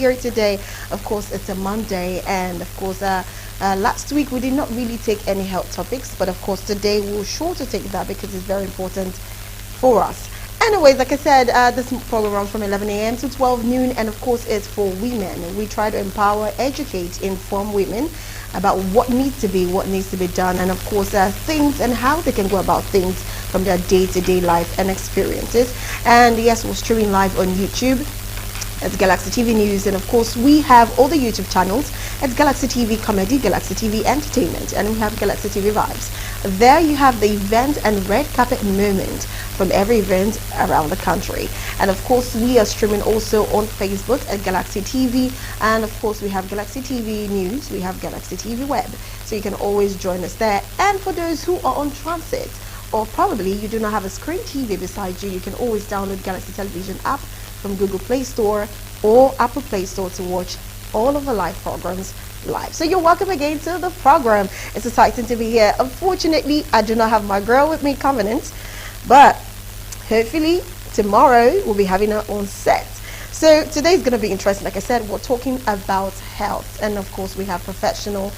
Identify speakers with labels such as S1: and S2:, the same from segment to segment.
S1: Here today, of course, it's a Monday, and of course, last week we did not really take any health topics, but of course, today we're sure to take that because it's very important for us. Anyways, like I said, this program runs from 11 a.m. to 12 noon, and of course, it's for women. We try to empower, educate, inform women about what needs to be done, and of course, things and how they can go about things from their day-to-day life and experiences. And yes, we're streaming live on YouTube. It's Galaxy TV News, and of course we have all the YouTube channels. It's Galaxy TV Comedy, Galaxy TV Entertainment, and we have Galaxy TV Vibes. There you have the event and red carpet moment from every event around the country. And of course we are streaming also on Facebook at Galaxy TV, and of course we have Galaxy TV News, we have Galaxy TV Web, so you can always join us there. And for those who are on transit, or probably you do not have a screen TV beside you, you can always download Galaxy Television app from Google Play Store or Apple Play Store to watch all of the live programs live. So you're welcome again to the program. It's exciting to be here. Unfortunately, I do not have my girl with me, Covenant, but hopefully tomorrow we'll be having her on set. So today's going to be interesting. Like I said, we're talking about health, and of course we have professional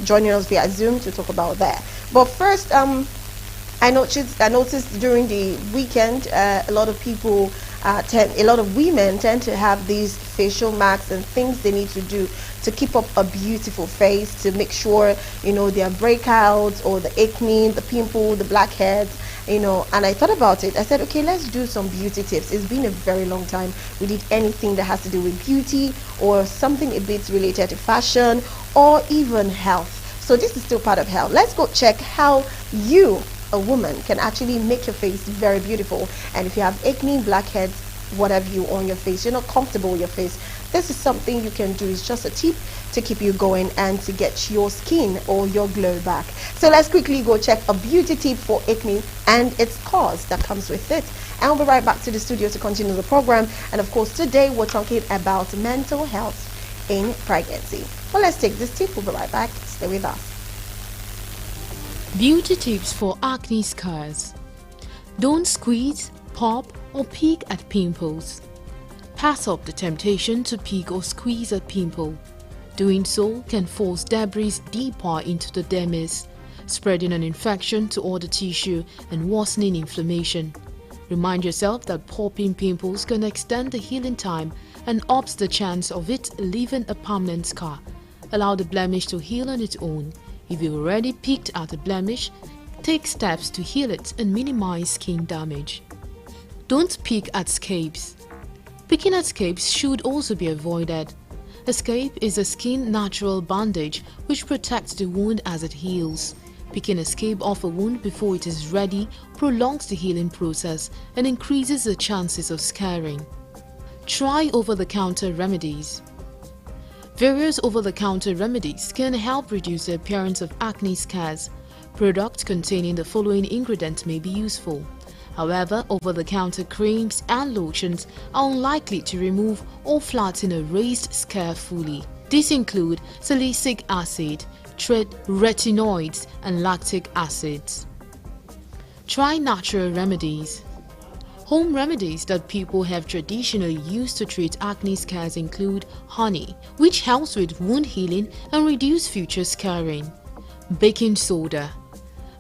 S1: joining us via Zoom to talk about that. But first, I noticed during the weekend, a lot of women tend to have these facial masks and things they need to do to keep up a beautiful face, to make sure, their breakouts or the acne, the pimple, the blackheads, and I thought about it. I said, okay, let's do some beauty tips. It's been a very long time we did anything that has to do with beauty or something a bit related to fashion or even health. So this is still part of health. Let's go check how you, a woman, can actually make your face very beautiful. And if you have acne, blackheads, what have you on your face, you're not comfortable with your face, this is something you can do. It's just a tip to keep you going and to get your skin or your glow back. So let's quickly go check a beauty tip for acne and its cause that comes with it. And we'll be right back to the studio to continue the program. And of course, today we're talking about mental health in pregnancy. Well, let's take this tip. We'll be right back. Stay with us.
S2: Beauty tips for acne scars. Don't squeeze, pop or peek at pimples. Pass up the temptation to peek or squeeze a pimple. Doing so can force debris deeper into the dermis, spreading an infection to other tissue and worsening inflammation. Remind yourself that popping pimples can extend the healing time and ups the chance of it leaving a permanent scar. Allow the blemish to heal on its own. If you already peeked at a blemish, take steps to heal it and minimize skin damage. Don't peek at scabs. Picking at scabs should also be avoided. A scab is a skin natural bandage which protects the wound as it heals. Picking a scab off a wound before it is ready prolongs the healing process and increases the chances of scarring. Try over-the-counter remedies. Various over-the-counter remedies can help reduce the appearance of acne scars. Products containing the following ingredients may be useful. However, over-the-counter creams and lotions are unlikely to remove or flatten a raised scar fully. These include salicylic acid, retinoids, and lactic acids. Try natural remedies. Home remedies that people have traditionally used to treat acne scars include honey, which helps with wound healing and reduce future scarring. Baking soda.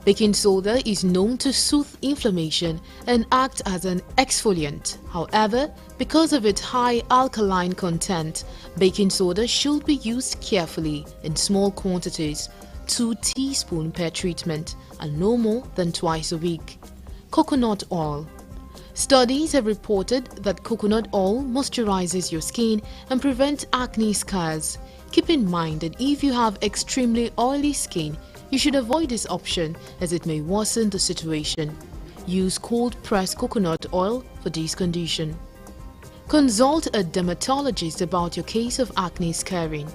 S2: Baking soda is known to soothe inflammation and act as an exfoliant. However, because of its high alkaline content, baking soda should be used carefully in small quantities, 2 teaspoons per treatment, and no more than twice a week. Coconut oil. Studies have reported that coconut oil moisturizes your skin and prevents acne scars. Keep in mind that if you have extremely oily skin, you should avoid this option as it may worsen the situation. Use cold-pressed coconut oil for this condition. Consult a dermatologist about your case of acne scarring.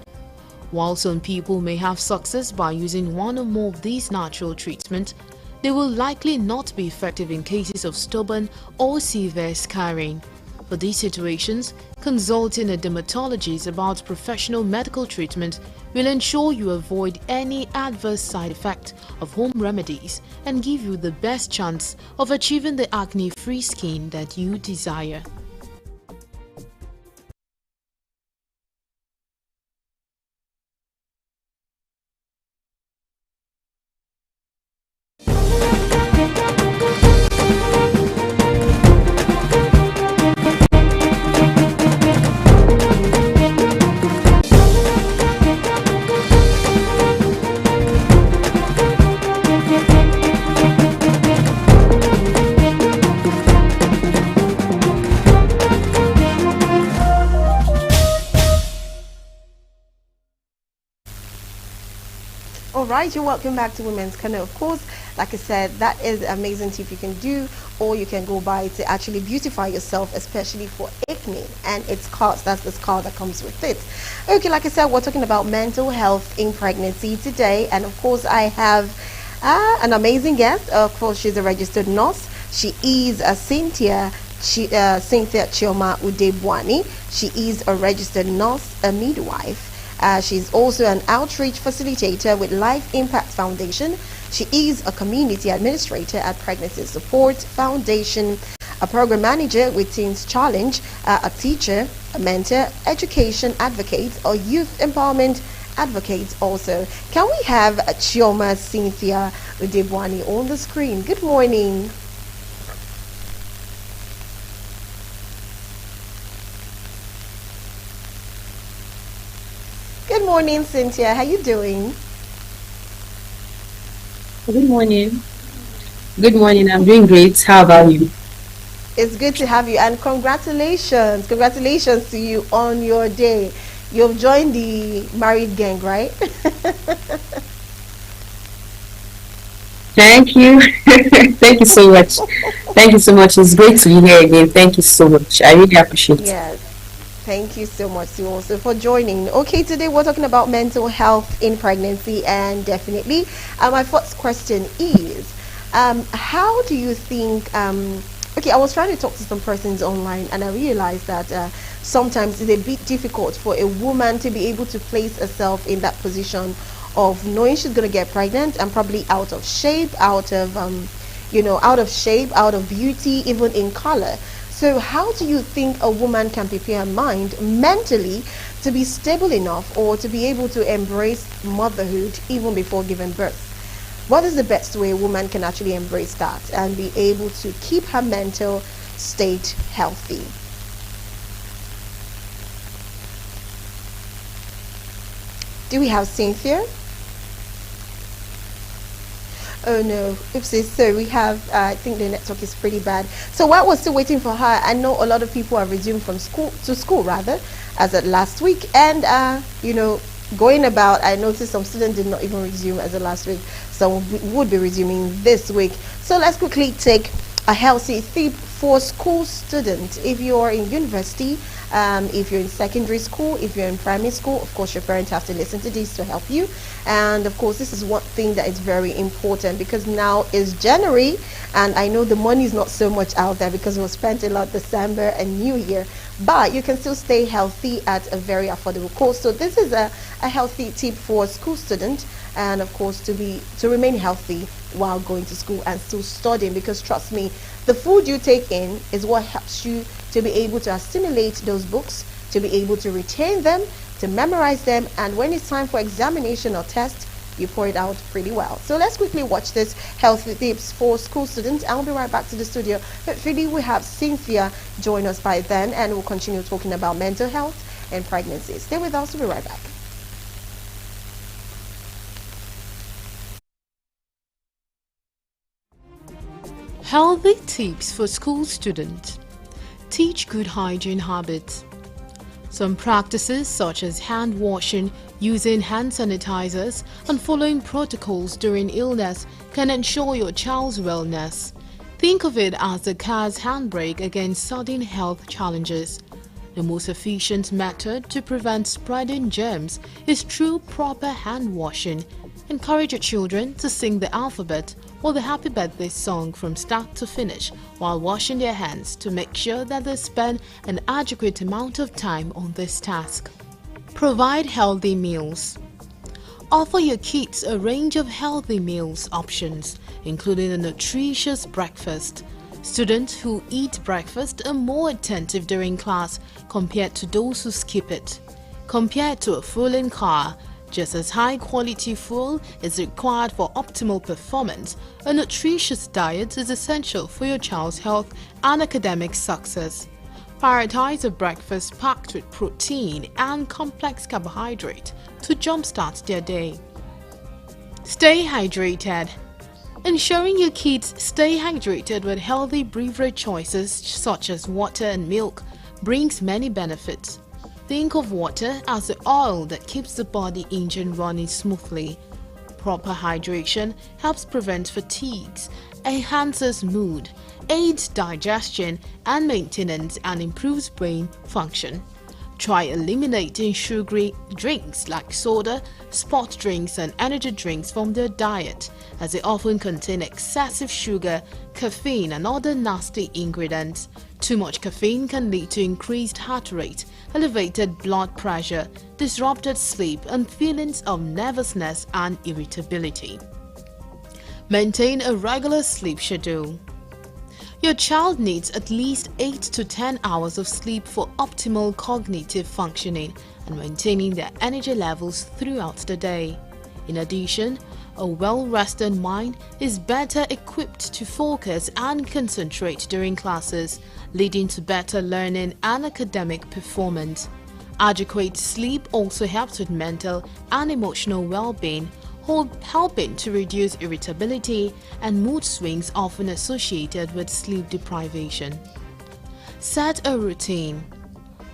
S2: While some people may have success by using one or more of these natural treatments, they will likely not be effective in cases of stubborn or severe scarring. For these situations, consulting a dermatologist about professional medical treatment will ensure you avoid any adverse side effect of home remedies and give you the best chance of achieving the acne-free skin that you desire.
S1: All right, you're welcome back to Women's Corner. Of course, like I said, that is an amazing tip you can do, or you can go by to actually beautify yourself, especially for acne and its scars. That's the scar that comes with it. Okay, like I said, we're talking about mental health in pregnancy today, and of course, I have an amazing guest. Of course, she's a registered nurse. She is Cynthia Chioma Udebwani. She is a registered nurse, a midwife. She's also an outreach facilitator with Life Impact Foundation. She is a community administrator at Pregnancy Support Foundation, a program manager with Teens Challenge, a teacher, a mentor, education advocate, or youth empowerment advocate also. Can we have Chioma Cynthia Udebwani on the screen? Good morning. Good morning, Cynthia. How you doing?
S3: Good morning. Good morning. I'm doing great. How about you?
S1: It's good to have you, and congratulations. Congratulations to you on your day. You've joined the married gang, right?
S3: Thank you. Thank you so much. Thank you so much. It's great to be here again. Thank you so much. I really appreciate it.
S1: Yes. Thank you so much, you also, for joining. Okay, today we're talking about mental health in pregnancy, and definitely, my first question is, how do you think? Okay, I was trying to talk to some persons online, and I realized that sometimes it's a bit difficult for a woman to be able to place herself in that position of knowing she's going to get pregnant and probably out of shape, out of shape, out of beauty, even in color. So how do you think a woman can prepare her mind mentally to be stable enough or to be able to embrace motherhood even before giving birth? What is the best way a woman can actually embrace that and be able to keep her mental state healthy? Do we have Cynthia? Oh no, oopsie. So we have, I think the network is pretty bad. So while we're still waiting for her, I know a lot of people have resumed from school rather, as at last week. And, going about, I noticed some students did not even resume as of last week. Some would be resuming this week. So let's quickly take a healthy tip for school students. If you're in university, if you're in secondary school, if you're in primary school, of course your parents have to listen to this to help you. And of course this is one thing that is very important, because now is January and I know the money is not so much out there because it was spent a lot December and New Year, but you can still stay healthy at a very affordable cost. So this is a healthy tip for school students, and of course to remain healthy while going to school and still studying, because trust me, the food you take in is what helps you to be able to assimilate those books, to be able to retain them, to memorize them, and when it's time for examination or test, you pour it out pretty well. So let's quickly watch this healthy tips for school students. I'll be right back to the studio. Hopefully we have Cynthia join us by then, and we'll continue talking about mental health and pregnancy. Stay with us, we'll be right back.
S2: Healthy tips for school students. Teach good hygiene habits. Some practices such as hand washing, using hand sanitizers, and following protocols during illness can ensure your child's wellness. Think of it as the car's handbrake against sudden health challenges. The most efficient method to prevent spreading germs is through proper hand washing. Encourage your children to sing the alphabet or the happy birthday song from start to finish while washing their hands to make sure that they spend an adequate amount of time on this task. Provide healthy meals. Offer your kids a range of healthy meals options, including a nutritious breakfast. Students who eat breakfast are more attentive during class compared to those who skip it. Compared to a full car, just as high-quality fuel is required for optimal performance, a nutritious diet is essential for your child's health and academic success. Prioritize a breakfast packed with protein and complex carbohydrate to jumpstart their day. Stay hydrated. Ensuring your kids stay hydrated with healthy beverage choices such as water and milk brings many benefits. Think of water as the oil that keeps the body engine running smoothly. proper hydration helps prevent fatigues, enhances mood, aids digestion and maintenance, and improves brain function. Try eliminating sugary drinks like soda, sport drinks, and energy drinks from their diet, as they often contain excessive sugar, caffeine, and other nasty ingredients. Too much caffeine can lead to increased heart rate, elevated blood pressure, disrupted sleep, and feelings of nervousness and irritability. Maintain a regular sleep schedule. Your child needs at least 8 to 10 hours of sleep for optimal cognitive functioning and maintaining their energy levels throughout the day. In addition, a well-rested mind is better equipped to focus and concentrate during classes, leading to better learning and academic performance. Adequate sleep also helps with mental and emotional well-being, helping to reduce irritability and mood swings often associated with sleep deprivation. Set a routine.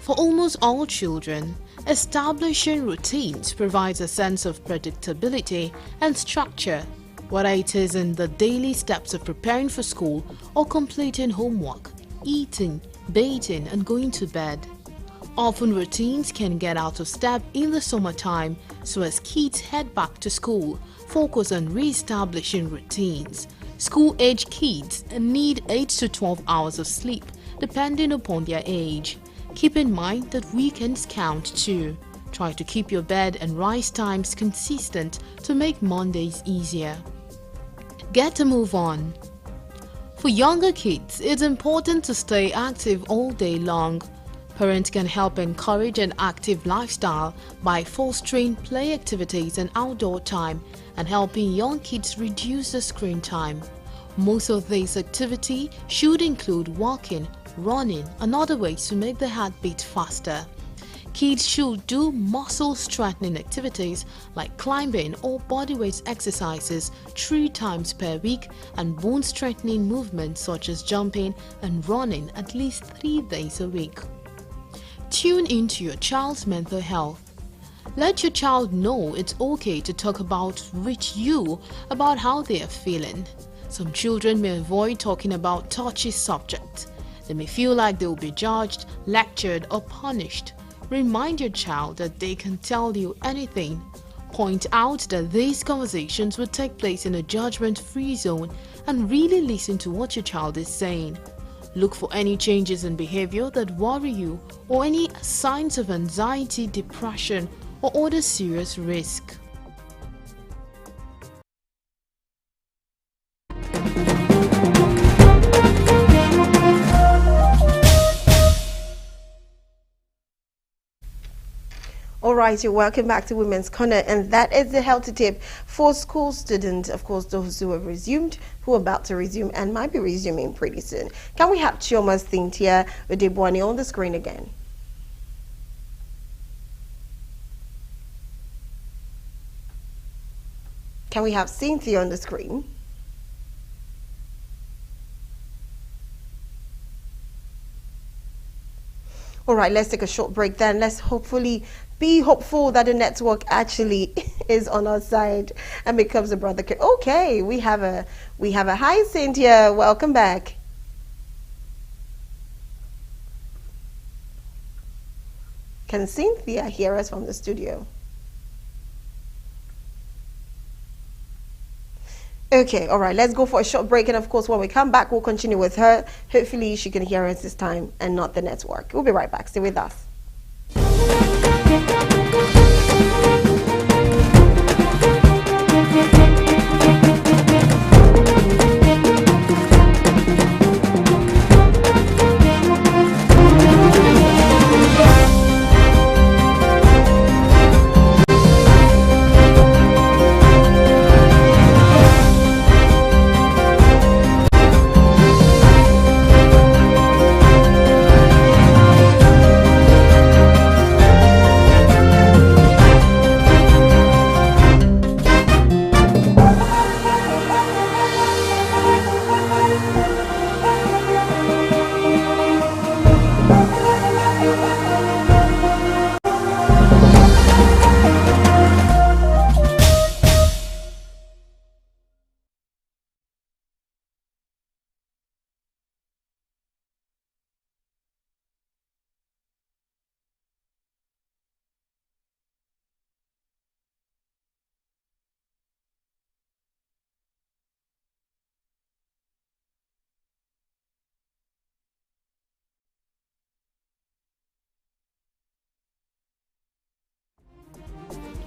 S2: For almost all children, establishing routines provides a sense of predictability and structure, whether it is in the daily steps of preparing for school or completing homework, eating, bathing, and going to bed. Often routines can get out of step in the summertime, so as kids head back to school, focus on re-establishing routines. School-age kids need 8 to 12 hours of sleep, depending upon their age. Keep in mind that weekends count too. Try to keep your bed and rise times consistent to make Mondays easier. Get a move on. For younger kids, it's important to stay active all day long. Parents can help encourage an active lifestyle by fostering play activities and outdoor time and helping young kids reduce the screen time. Most of this activity should include walking, running, and other ways to make the heart beat faster. Kids should do muscle strengthening activities like climbing or bodyweight exercises 3 times per week and bone strengthening movements such as jumping and running at least 3 days a week. Tune into your child's mental health. Let your child know it's okay to talk with you about how they are feeling. Some children may avoid talking about touchy subjects. They may feel like they will be judged, lectured, or punished. Remind your child that they can tell you anything. Point out that these conversations will take place in a judgment-free zone and really listen to what your child is saying. Look for any changes in behavior that worry you or any signs of anxiety, depression, or other serious risk.
S1: All right, you're welcome back to Women's Corner, and that is the healthy tip for school students, of course, those who have resumed, who are about to resume, and might be resuming pretty soon. Can we have Chioma Cynthia Odebwani on the screen again? Can we have Cynthia on the screen? All right, let's take a short break then. Let's hopefully be hopeful that the network actually is on our side and becomes a brother. Okay, we have a hi Cynthia, welcome back. Can Cynthia hear us from the studio? Okay, all right, let's go for a short break, and of course when we come back we'll continue with her. Hopefully she can hear us this time and not the network. We'll be right back. Stay with us.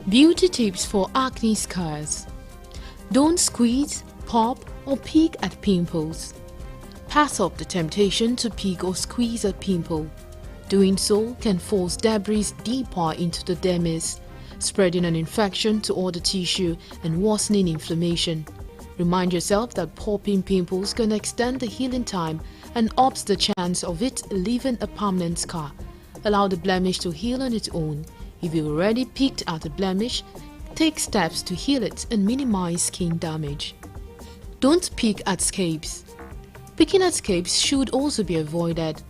S2: Beauty tips for acne scars. Don't squeeze, pop, or peek at pimples. Pass up the temptation to peek or squeeze a pimple. Doing so can force debris deeper into the dermis, spreading an infection to other tissue and worsening inflammation. Remind yourself that popping pimples can extend the healing time and ups the chance of it leaving a permanent scar. Allow the blemish to heal on its own. If you've already peeked at a blemish, take steps to heal it and minimize skin damage. Don't peek at scabs. Picking at scabs should also be avoided.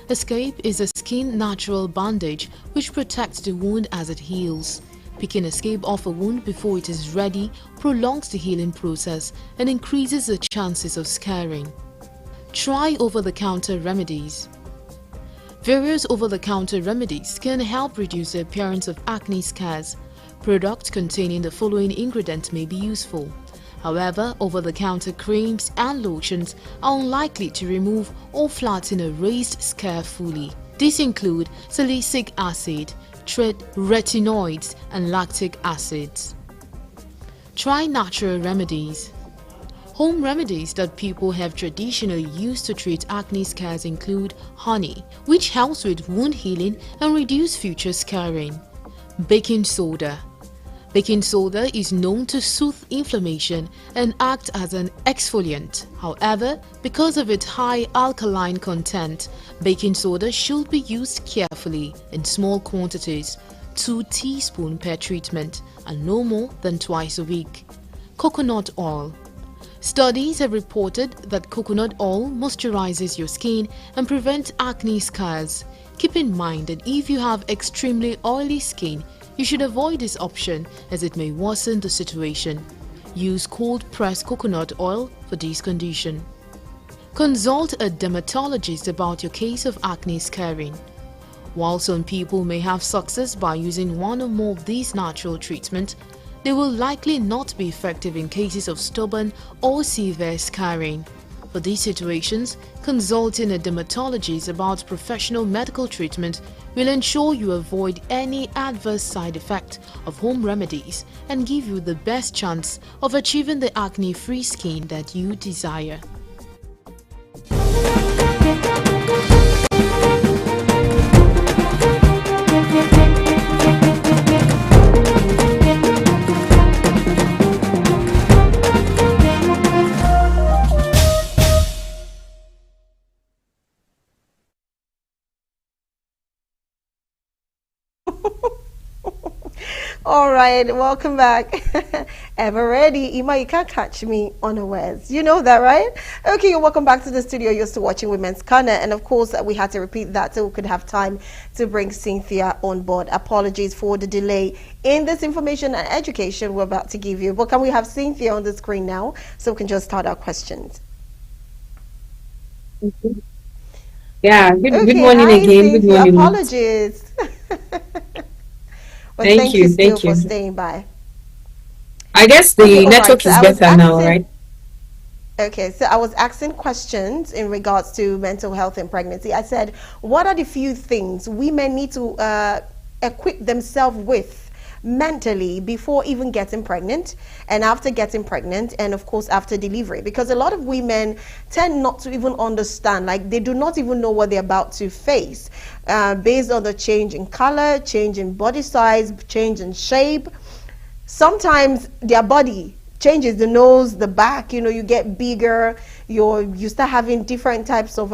S2: A scab is a skin natural bandage which protects the wound as it heals. Picking a scab off a wound before it is ready prolongs the healing process and increases the chances of scarring. Try over-the-counter remedies. Various over-the-counter remedies can help reduce the appearance of acne scars. Products containing the following ingredients may be useful. However, over-the-counter creams and lotions are unlikely to remove or flatten a raised scar fully. These include salicylic acid, retinoids, and lactic acids. Try natural remedies. Home remedies that people have traditionally used to treat acne scars include honey, which helps with wound healing and reduce future scarring. Baking soda. Baking soda is known to soothe inflammation and act as an exfoliant. However, because of its high alkaline content, baking soda should be used carefully in small quantities, 2 teaspoons per treatment, and no more than twice a week. Coconut oil. Studies have reported that coconut oil moisturizes your skin and prevents acne scars. Keep in mind that if you have extremely oily skin, you should avoid this option as it may worsen the situation. Use cold-pressed coconut oil for this condition. Consult a dermatologist about your case of acne scarring. While some people may have success by using one or more of these natural treatments, they will likely not be effective in cases of stubborn or severe scarring. For these situations, consulting a dermatologist about professional medical treatment will ensure you avoid any adverse side effect of home remedies and give you the best chance of achieving the acne-free skin that you desire.
S1: All right, welcome back. Ever ready? Ima, you can't catch me unawares. You know that, right? Okay, welcome back to the studio. You're still watching Women's Corner. And of course, we had to repeat that so we could have time to bring Cynthia on board. Apologies for the delay in this information and education we're about to give you. But can we have Cynthia on the screen now so we can just start our questions?
S3: Yeah, good
S1: Okay,
S3: morning
S1: hi
S3: again. Good
S1: Cynthia.
S3: morning.
S1: Apologies. But
S3: Thank
S1: thank you
S3: you,
S1: still
S3: thank
S1: for
S3: you.
S1: staying by.
S3: I guess
S1: Okay,
S3: the
S1: all right.
S3: network
S1: So
S3: is
S1: I was
S3: better now,
S1: asking,
S3: right?
S1: okay, so I was asking questions in regards to mental health and pregnancy. I said, what are the few things women need to equip themselves with mentally before even getting pregnant and after getting pregnant and of course after delivery? Because a lot of women tend not to even understand, like they do not even know what they're about to face based on the change in color, change in body size, change in shape. Sometimes their body changes, the nose, the back, you know, you get bigger, you start having different types of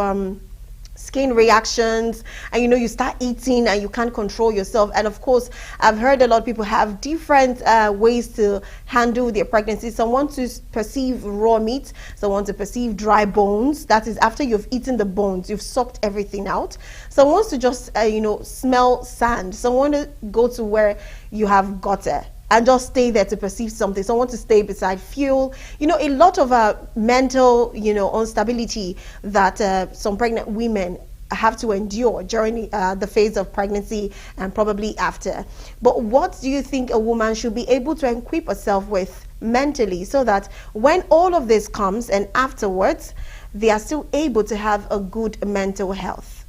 S1: skin reactions, and you know, you start eating and you can't control yourself. And of course, I've heard a lot of people have different ways to handle their pregnancy. Some want to perceive raw meat, some want to perceive dry bones. That is after you've eaten the bones, you've sucked everything out. Some wants to just you know, smell sand. Some want to go to where you have gutter and just stay there to perceive something. Some want to stay beside fuel. You know, a lot of mental, you know, instability that some pregnant women have to endure during the phase of pregnancy and probably after. But what do you think a woman should be able to equip herself with mentally so that when all of this comes and afterwards, they are still able to have a good mental health?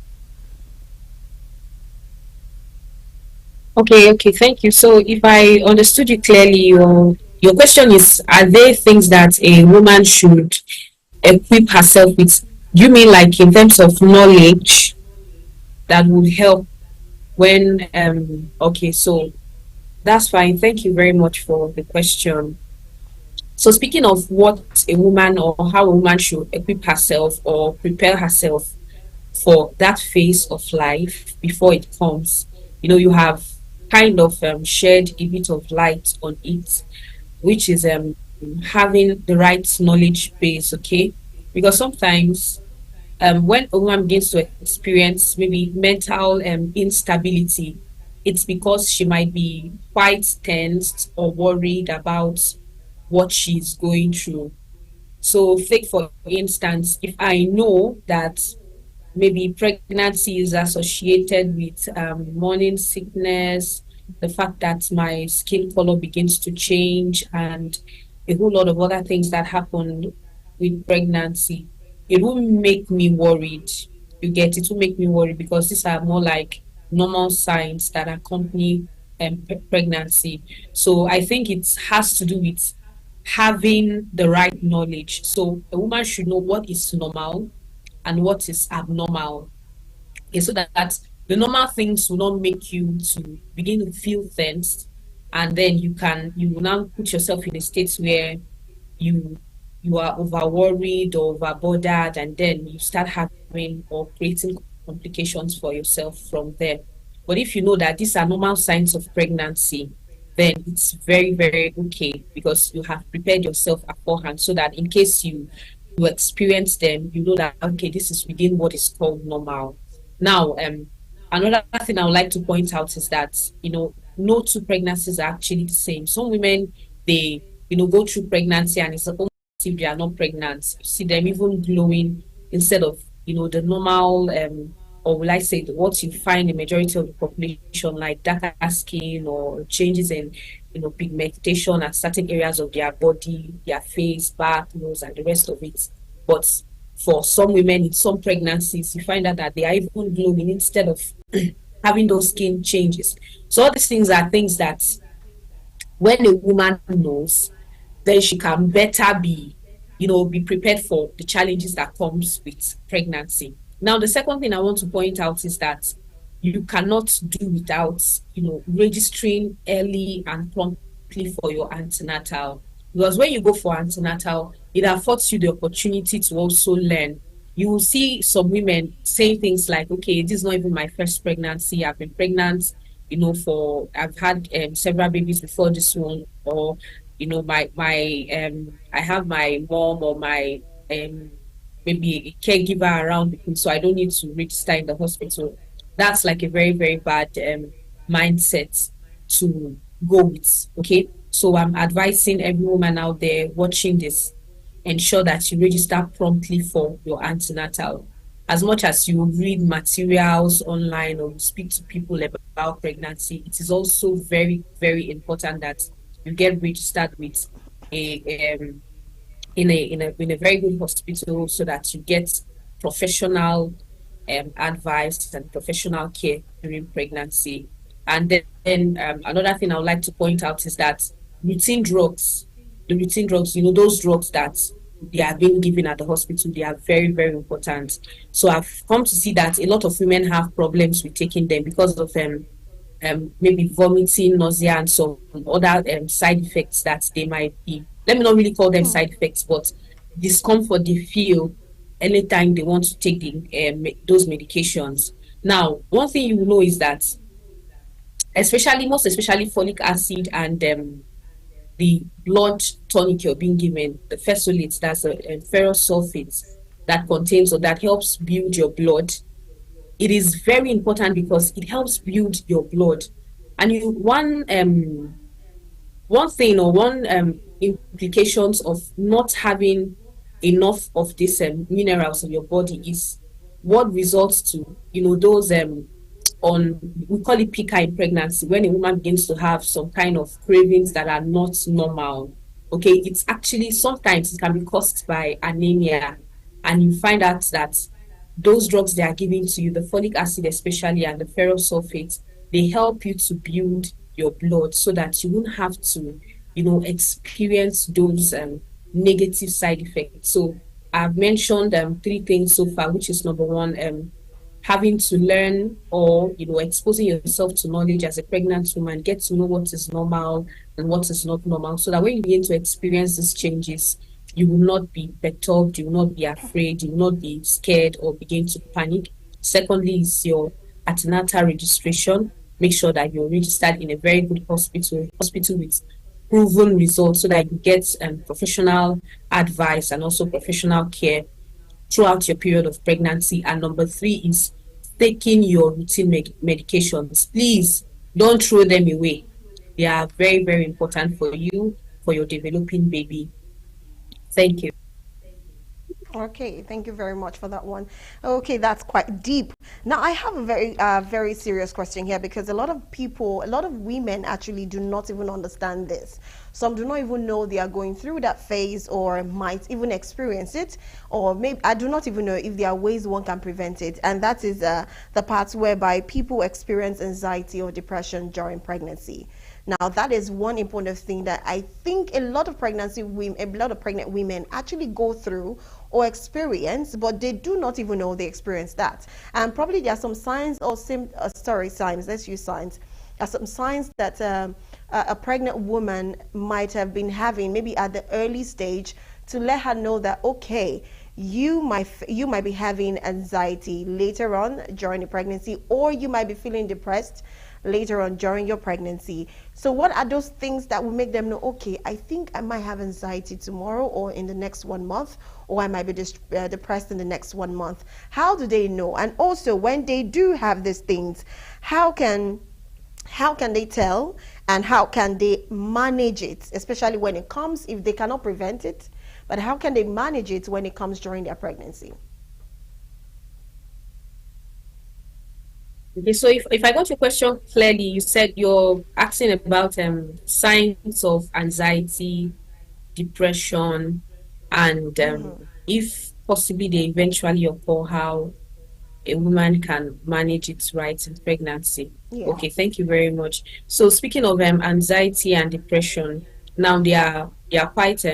S3: Okay, thank you. So if I understood you clearly, your question is, are there things that a woman should equip herself with? You mean like in terms of knowledge that would help when okay, so that's fine. Thank you very much for the question. So speaking of what a woman or how a woman should equip herself or prepare herself for that phase of life before it comes, you have kind of shared a bit of light on it, which is having the right knowledge base, okay? Because sometimes when a woman begins to experience maybe mental instability, it's because she might be quite tensed or worried about what she's going through. So, take for instance, if I know that maybe pregnancy is associated with morning sickness, the fact that my skin color begins to change, and a whole lot of other things that happen with pregnancy. It will make me worried. You get it will make me worried because these are more like normal signs that accompany pregnancy. So I think it has to do with having the right knowledge. So a woman should know what is normal and what is abnormal. Okay, so that the normal things will not make you to begin to feel tense, and then you will now put yourself in a state where you you are over worried or over bothered, and then you start having or creating complications for yourself from there. But if you know that these are normal signs of pregnancy, then it's very, very okay because you have prepared yourself beforehand so that in case you experience them, you know that okay, this is within what is called normal. Now, another thing I would like to point out is that no two pregnancies are actually the same. Some women they go through pregnancy and it's almost as if they are not pregnant. You see them even glowing instead of the normal or will I say what you find in majority of the population like darker skin or changes in pigmentation at certain areas of their body, their face, back, nose, and the rest of it. But for some women in some pregnancies, you find out that they are even glowing instead of having those skin changes. So all these things are things that when a woman knows, then she can better be prepared for the challenges that comes with pregnancy. Now, the second thing I want to point out is that you cannot do without, registering early and promptly for your antenatal. Because when you go for antenatal, it affords you the opportunity to also learn. You will see some women saying things like, okay, this is not even my first pregnancy. I've been pregnant, I've had several babies before this one, or, I have my mom or my maybe a caregiver around with me, so I don't need to register in the hospital. That's like a very, very bad mindset to go with. Okay. So I'm advising every woman out there watching this, ensure that you register promptly for your antenatal. As much as you read materials online or you speak to people about pregnancy, it is also very, very important that you get registered with a in a very good hospital so that you get professional advice and professional care during pregnancy. And then another thing I would like to point out is that routine drugs, the routine drugs, those drugs that they are being given at the hospital, they are very, very important. So I've come to see that a lot of women have problems with taking them because of maybe vomiting, nausea, and some other side effects that they might be. Let me not really call them side effects, but discomfort they feel anytime they want to take those medications. Now, one thing you know is that, most especially folic acid and the blood tonic you're being given, the fesolate, that's a ferrous sulfate that contains or that helps build your blood. It is very important because it helps build your blood. And one thing or one implications of not having enough of these minerals in your body is what results to those on we call it pica in pregnancy, when a woman begins to have some kind of cravings that are not normal. Okay, it's actually sometimes it can be caused by anemia, and you find out that those drugs they are giving to you, the folic acid especially and the ferrous sulfate, they help you to build your blood so that you won't have to, experience those negative side effects. So I've mentioned three things so far, which is number one, having to learn or exposing yourself to knowledge as a pregnant woman, get to know what is normal and what is not normal, so that when you begin to experience these changes, you will not be perturbed, you will not be afraid, you will not be scared or begin to panic. Secondly is your antenatal registration. Make sure that you're registered in a very good hospital with proven results, so that you get professional advice and also professional care throughout your period of pregnancy. And number three is taking your routine medications. Please don't throw them away. They are very, very important for you, for your developing baby. Thank you.
S1: Okay, thank you very much for that one. Okay, that's quite deep. Now, I have a very serious question here, because a lot of people, a lot of women actually do not even understand this. Some do not even know they are going through that phase, or might even experience it, or maybe I do not even know if there are ways one can prevent it. And that is the parts whereby people experience anxiety or depression during pregnancy. Now, that is one important thing that I think a lot of pregnant women actually go through or experience, but they do not even know they experience that. And probably there are some signs or signs. Let's use signs. There are some signs that a pregnant woman might have been having, maybe at the early stage, to let her know that okay, you might be having anxiety later on during the pregnancy, or you might be feeling depressed later on during your pregnancy. So what are those things that will make them know, okay, I think I might have anxiety tomorrow or in the next 1 month, or I might be depressed in the next 1 month? How do they know? And also, when they do have these things, how can they tell, and how can they manage it, especially when it comes, if they cannot prevent it, but how can they manage it when it comes during their pregnancy?
S3: Okay, so if I got your question clearly, you said you're asking about signs of anxiety, depression, and if possibly they eventually occur, how a woman can manage it right in pregnancy.
S1: Yeah.
S3: Okay, thank you very much. So speaking of anxiety and depression, now they are quite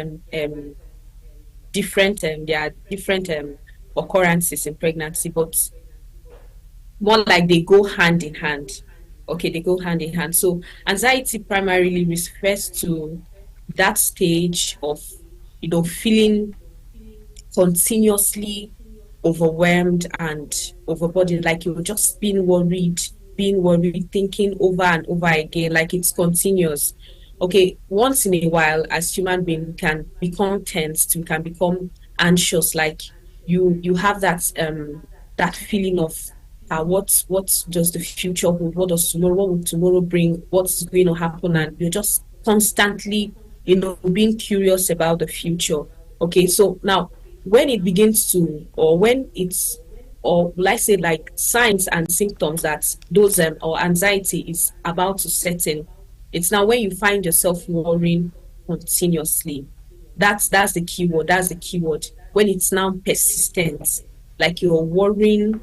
S3: different. There are different occurrences in pregnancy, but more like they go hand in hand. Okay, they go hand in hand. So anxiety primarily refers to that stage of feeling continuously overwhelmed and overburdened, like you're just being worried, thinking over and over again, like it's continuous. Okay, once in a while, as human being, we can become tensed, we can become anxious, like you have that feeling of what does the future hold, what will tomorrow bring, what's going to happen, and you're just constantly being curious about the future. Okay, so now when it begins to, or when it's, or let's say like signs and symptoms that those or anxiety is about to set in, it's now when you find yourself worrying continuously. That's the keyword. That's the keyword. When it's now persistent, like you're worrying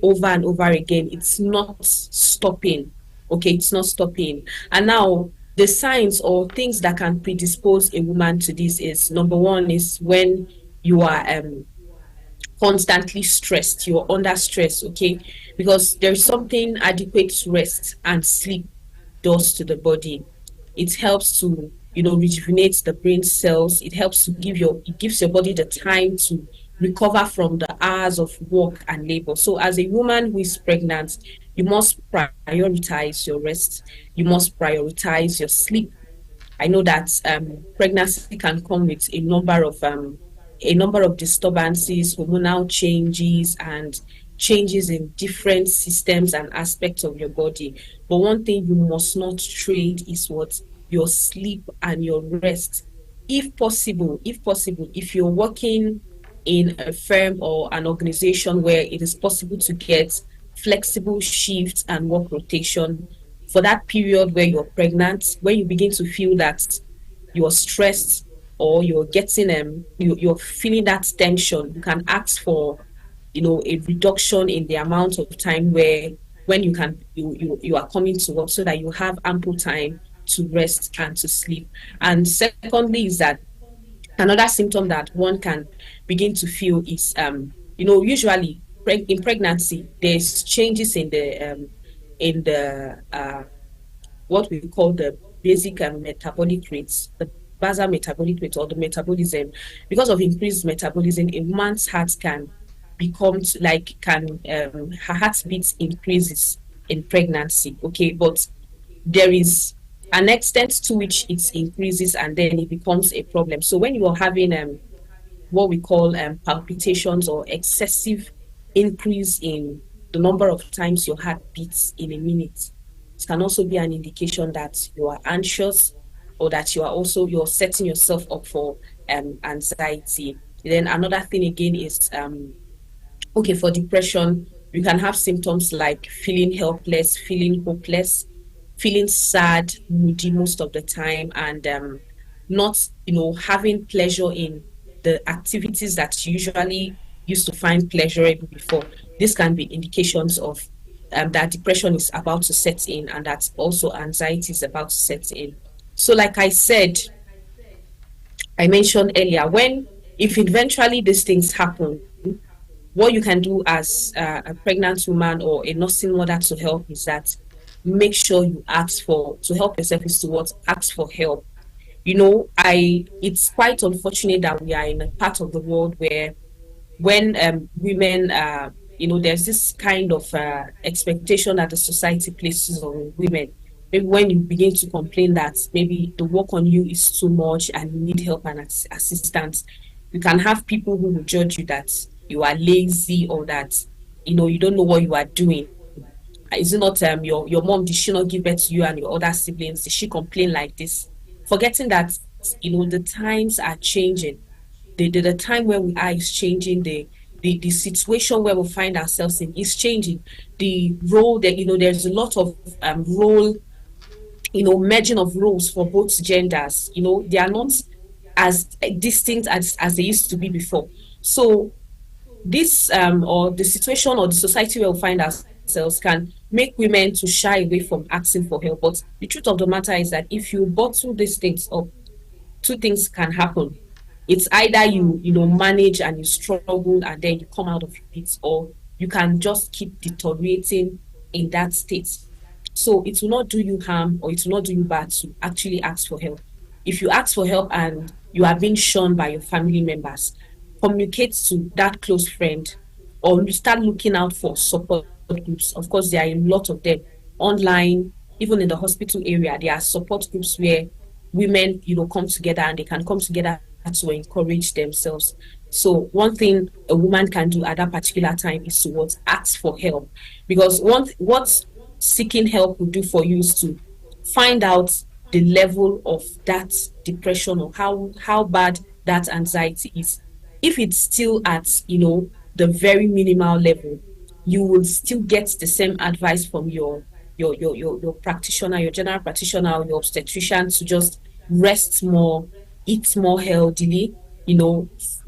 S3: over and over again, it's not stopping. Okay, it's not stopping. And now the signs or things that can predispose a woman to this is, number one is when you are constantly stressed, you're under stress. Okay, because there's something adequate rest and sleep does to the body. It helps to rejuvenate the brain cells. It helps to it gives your body the time to recover from the hours of work and labor. So as a woman who is pregnant, you must prioritize your rest, you must prioritize your sleep. I know that pregnancy can come with a number of disturbances, hormonal changes, and changes in different systems and aspects of your body. But one thing you must not trade is what? Your sleep and your rest. If possible, if you're working in a firm or an organization where it is possible to get flexible shifts and work rotation, for that period where you're pregnant, when you begin to feel that you're stressed or you're getting you're feeling that tension, you can ask for a reduction in the amount of time where when you are coming to work, so that you have ample time to rest and to sleep. And secondly is that another symptom that one can begin to feel is, usually in pregnancy, there's changes in the what we call the basic metabolic rates, the basal metabolic rate or the metabolism. Because of increased metabolism, a woman's heart can become like can her heartbeat increases in pregnancy. Okay, but there is an extent to which it increases and then it becomes a problem. So when you are having what we call palpitations or excessive increase in the number of times your heart beats in a minute, it can also be an indication that you are anxious, or that you're setting yourself up for anxiety. Then another thing again is okay, for depression, you can have symptoms like feeling helpless, feeling hopeless, feeling sad, moody most of the time, and not, having pleasure in the activities that you usually used to find pleasurable before. This can be indications of that depression is about to set in, and that also anxiety is about to set in. So, like I mentioned earlier, if eventually these things happen, what you can do as a pregnant woman or a nursing mother to help is that make sure you to help yourself is to what? Ask for help. It's quite unfortunate that we are in a part of the world where when women, there's this kind of expectation that the society places on women. Maybe when you begin to complain that maybe the work on you is too much and you need help and assistance, you can have people who will judge you that you are lazy, or that you don't know what you are doing. Is it not your mom, did she not give birth to you and your other siblings? Did she complain like this? Forgetting that the times are changing. The time where we are is changing. The situation where we find ourselves in is changing. The role that there's a lot of role, merging of roles for both genders. They are not as distinct as they used to be before. So this or the situation or the society where we find ourselves can make women to shy away from asking for help. But the truth of the matter is that if you bottle these things up, two things can happen. It's either you manage and you struggle and then you come out of it, or you can just keep deteriorating in that state. So it will not do you harm, or it will not do you bad to actually ask for help. If you ask for help and you are being shunned by your family members, communicate to that close friend, or you start looking out for support groups. Of course, there are a lot of them online, even in the hospital area. There are support groups where women, come together, and they can come together to encourage themselves. So one thing a woman can do at that particular time is to ask for help, because what seeking help will do for you is to find out the level of that depression, or how bad that anxiety is. If it's still at the very minimal level, you will still get the same advice from your practitioner, your general practitioner, or your obstetrician, to just rest more, eat more healthily,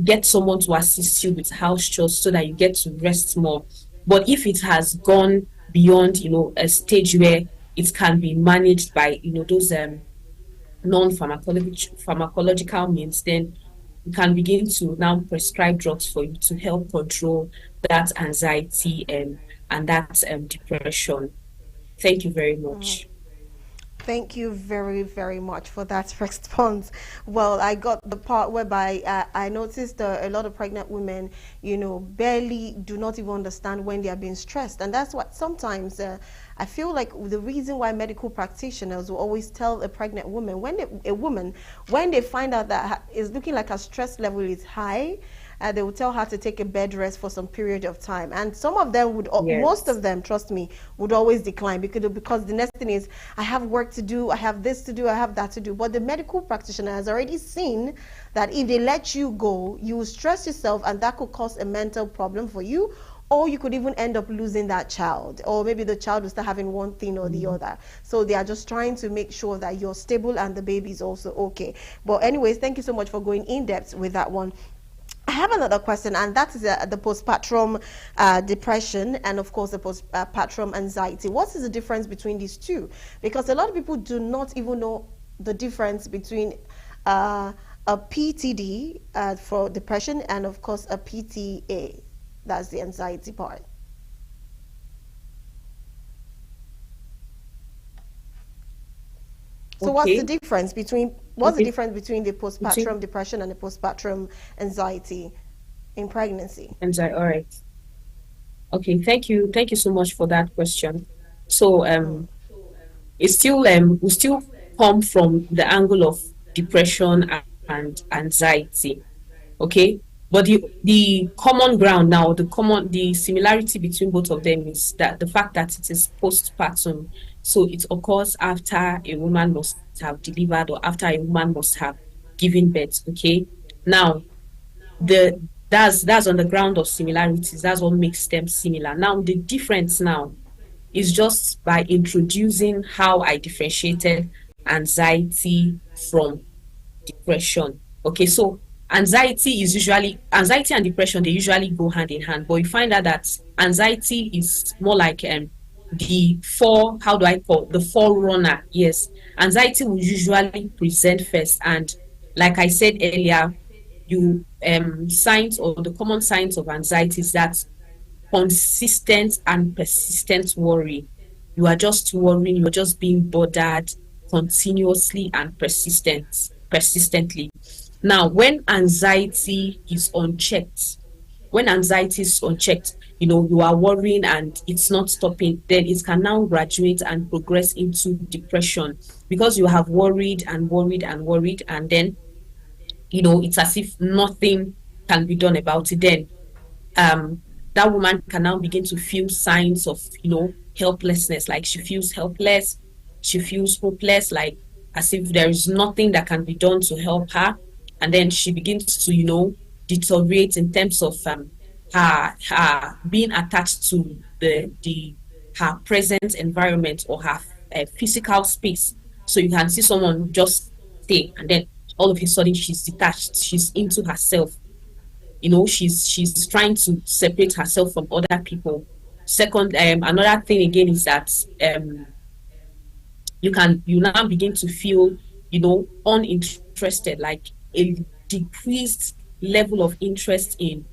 S3: get someone to assist you with house chores so that you get to rest more. But if it has gone beyond a stage where it can be managed by those non-pharmacological means, then you can begin to now prescribe drugs for you to help control that anxiety and that depression. Thank you very much.
S1: Thank you very, very much for that response. Well, I got the part whereby I noticed a lot of pregnant women, barely do not even understand when they are being stressed. And that's what sometimes I feel like the reason why medical practitioners will always tell a pregnant woman, when they find out that it's looking like her stress level is high, they will tell her to take a bed rest for some period of time. And some of them would, yes, most of them, trust me, would always decline because the next thing is, I have work to do, I have this to do, I have that to do. But the medical practitioner has already seen that if they let you go, you will stress yourself, and that could cause a mental problem for you, or you could even end up losing that child, or maybe the child will start having one thing or the other. So they are just trying to make sure that you're stable and the baby is also okay. But anyways, thank you so much for going in depth with that one. I have another question, and that is the postpartum depression and, of course, the postpartum anxiety. What is the difference between these two? Because a lot of people do not even know the difference between a PTD for depression and, of course, a PTA. That's the anxiety part. So
S3: Okay.
S1: what's the
S3: Okay.
S1: difference between the
S3: Between
S1: postpartum depression and the postpartum anxiety in pregnancy?
S3: anxiety. All right. Okay. Thank you. Thank you so much for that question. So it's still we still come from the angle of depression and anxiety. Okay. But the common ground now, the similarity between both of them is that the fact that it is postpartum. So it occurs after a woman must have delivered or after a woman must have given birth. Okay. Now the that's on the ground of similarities. That's what makes them similar. Now the difference now is just by introducing how I differentiated anxiety from depression. Okay, so anxiety and depression, they usually go hand in hand, but you find out that anxiety is more like how do I call the forerunner? Yes, anxiety will usually present first, and like I said earlier, you signs or the common signs of anxiety is that consistent and persistent worry. You are just worrying, you're just being bothered continuously and persistently. Now, when anxiety is unchecked, you are worrying and it's not stopping, then it can now graduate and progress into depression because you have worried and worried and worried, and then it's as if nothing can be done about it. Then that woman can now begin to feel signs of helplessness, like she feels helpless, she feels hopeless, like as if there is nothing that can be done to help her, and then she begins to deteriorate in terms of her being attached to the her present environment or her physical space. So you can see someone just stay, and then all of a sudden she's detached, she's into herself. She's trying to separate herself from other people. Second, another thing again is that you now begin to feel uninterested, like a decreased level of interest in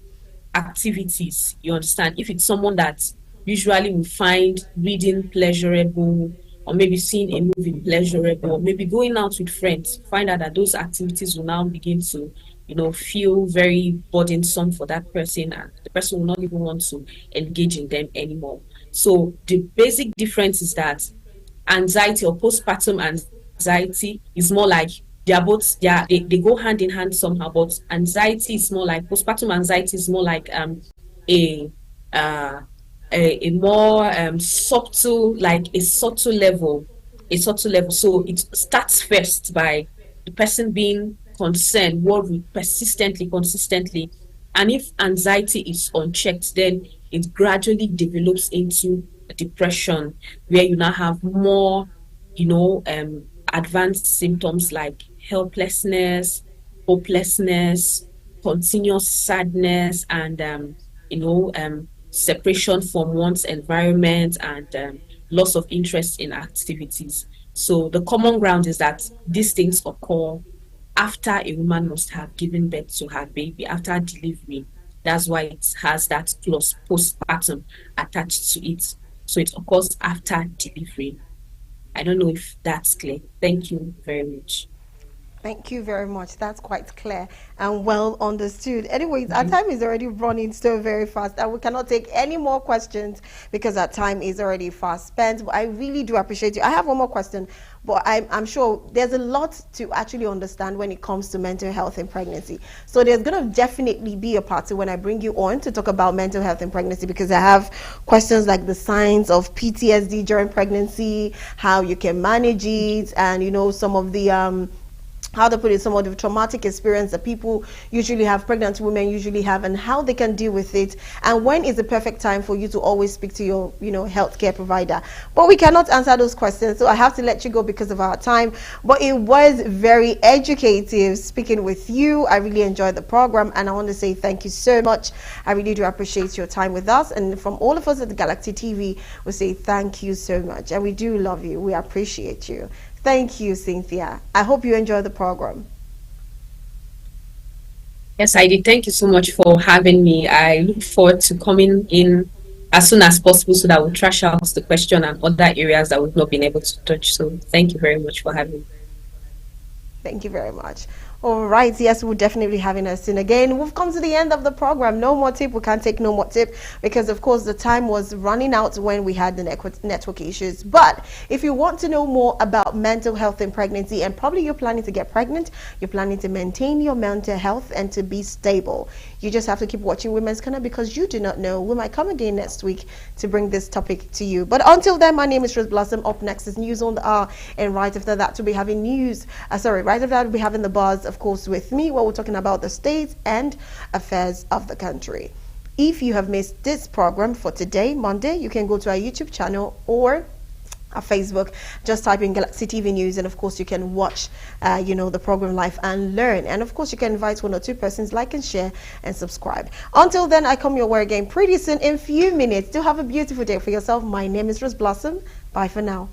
S3: activities. You understand? If it's someone that usually will find reading pleasurable, or maybe seeing a movie pleasurable, or maybe going out with friends, find out that those activities will now begin to feel very burdensome for that person, and the person will not even want to engage in them anymore. So the basic difference is that anxiety or postpartum anxiety is more like they go hand in hand somehow, but anxiety is more like postpartum anxiety is more like a uh a more subtle, like a subtle level. So it starts first by the person being concerned, worried persistently, consistently. And if anxiety is unchecked, then it gradually develops into depression, where you now have more, advanced symptoms like helplessness, hopelessness, continuous sadness, and separation from one's environment, and loss of interest in activities. So the common ground is that these things occur after a woman must have given birth to her baby, after delivery. That's why it has that clause postpartum attached to it. So it occurs after delivery. I don't know if that's clear. Thank you very much.
S1: Thank you very much. That's quite clear and well understood. Anyways, our time is already running so very fast, and we cannot take any more questions because our time is already fast spent. But I really do appreciate you. I have one more question, but I'm sure there's a lot to actually understand when it comes to mental health in pregnancy. So there's going to definitely be a part two when I bring you on to talk about mental health in pregnancy, because I have questions like the signs of PTSD during pregnancy, how you can manage it, and some of the how to put it, some of the traumatic experience that people usually have, pregnant women usually have, and how they can deal with it, and when is the perfect time for you to always speak to your, healthcare provider. But we cannot answer those questions, so I have to let you go because of our time. But it was very educative speaking with you. I really enjoyed the program, and I want to say thank you so much. I really do appreciate your time with us, and from all of us at the Galaxy TV, we say thank you so much, and we do love you. We appreciate you. Thank you, Cynthia. I hope you enjoy the program.
S3: Yes, I did. Thank you so much for having me. I look forward to coming in as soon as possible so that we'll trash out the question and other areas that we've not been able to touch. So thank you very much for having me.
S1: Thank you very much. All right, yes, we'll definitely be having us soon again. We've come to the end of the program. No more tip. We can't take no more tip because, of course, the time was running out when we had the network issues. But if you want to know more about mental health in pregnancy, and probably you're planning to get pregnant, you're planning to maintain your mental health and to be stable, you just have to keep watching Women's Corner, because you do not know, we might come again next week to bring this topic to you. But until then, my name is Rose Blossom. Up next is News on the Hour, and right after that we'll be having right after that we'll be having the buzz, of course, with me, where we're talking about the state and affairs of the country. If you have missed this program for today, Monday, you can go to our YouTube channel or our Facebook. Just type in Galaxy TV News, and of course you can watch the program live and learn. And of course you can invite 1 or 2 persons, like and share and subscribe. Until then, I come your way again pretty soon in a few minutes. Do have a beautiful day for yourself. My name is Rose Blossom. Bye for now.